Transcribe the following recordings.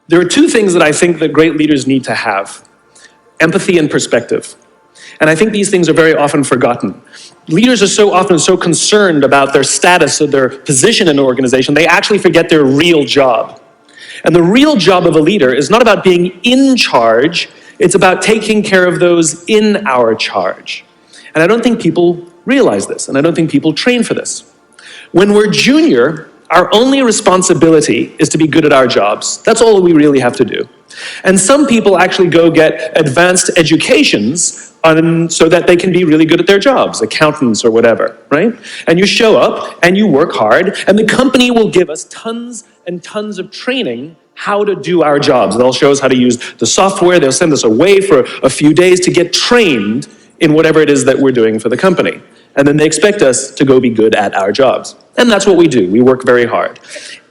There are two things that I think that great leaders need to have: empathy and perspective. And I think these things are very often forgotten. Leaders are so often so concerned about their status or their position in an organization, they actually forget their real job. And the real job of a leader is not about being in charge, it's about taking care of those in our charge. And I don't think people realize this, and I don't think people train for this. When we're junior, our only responsibility is to be good at our jobs. That's all we really have to do. And some people actually go get advanced educations so that they can be really good at their jobs, accountants or whatever, right? And you show up and you work hard, and the company will give us tons and tons of training how to do our jobs. They'll show us how to use the software, they'll send us away for a few days to get trained in whatever it is that we're doing for the company. And then they expect us to go be good at our jobs. And that's what we do. We work very hard.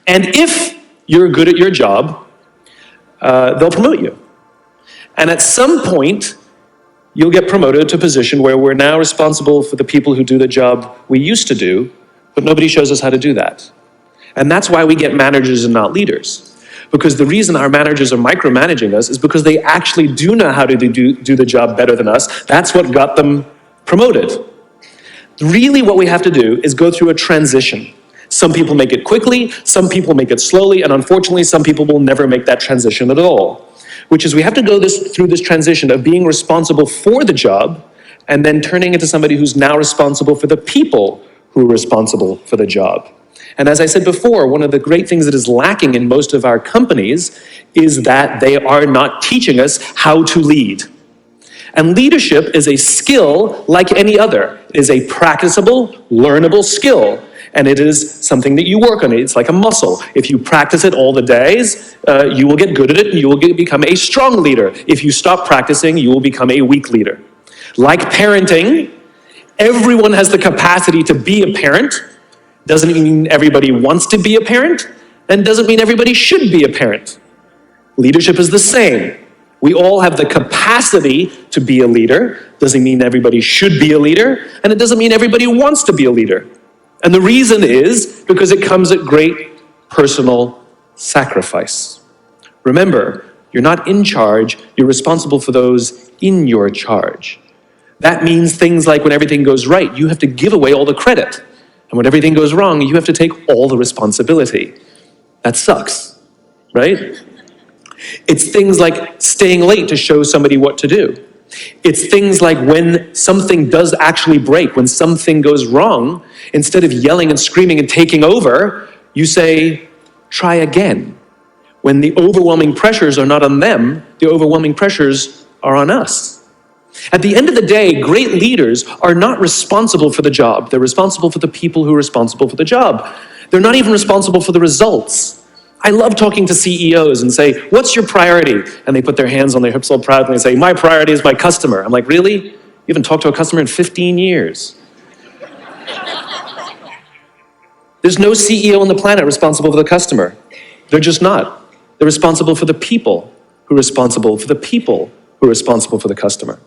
And if you're good at your job, they'll promote you. And at some point, you'll get promoted to a position where we're now responsible for the people who do the job we used to do, but nobody shows us how to do that. And that's why we get managers and not leaders. Because the reason our managers are micromanaging us is because they actually do know how to do the job better than us. That's what got them promoted. Really what we have to do is go through a transition. Some people make it quickly, some people make it slowly, and unfortunately some people will never make that transition at all. Which is we have to go through this transition of being responsible for the job and then turning into somebody who's now responsible for the people who are responsible for the job. And as I said before, one of the great things that is lacking in most of our companies is that they are not teaching us how to lead. And leadership is a skill like any other. It is a practicable, learnable skill. And it is something that you work on. It's like a muscle. If you practice it all the days, you will get good at it and you will become a strong leader. If you stop practicing, you will become a weak leader. Like parenting, everyone has the capacity to be a parent. Doesn't mean everybody wants to be a parent, and doesn't mean everybody should be a parent. Leadership is the same. We all have the capacity to be a leader. Doesn't mean everybody should be a leader, and it doesn't mean everybody wants to be a leader. And the reason is because it comes at great personal sacrifice. Remember, you're not in charge, you're responsible for those in your charge. That means things like when everything goes right, you have to give away all the credit. And when everything goes wrong, you have to take all the responsibility. That sucks, right? It's things like staying late to show somebody what to do. It's things like when something does actually break, when something goes wrong, instead of yelling and screaming and taking over, you say, try again. When the overwhelming pressures are not on them, the overwhelming pressures are on us. At the end of the day, great leaders are not responsible for the job. They're responsible for the people who are responsible for the job. They're not even responsible for the results. I love talking to CEOs and say, what's your priority? And they put their hands on their hips all proudly and say, my priority is my customer. I'm like, really? You haven't talked to a customer in 15 years. There's no CEO on the planet responsible for the customer. They're just not. They're responsible for the people who are responsible for the people who are responsible for the customer.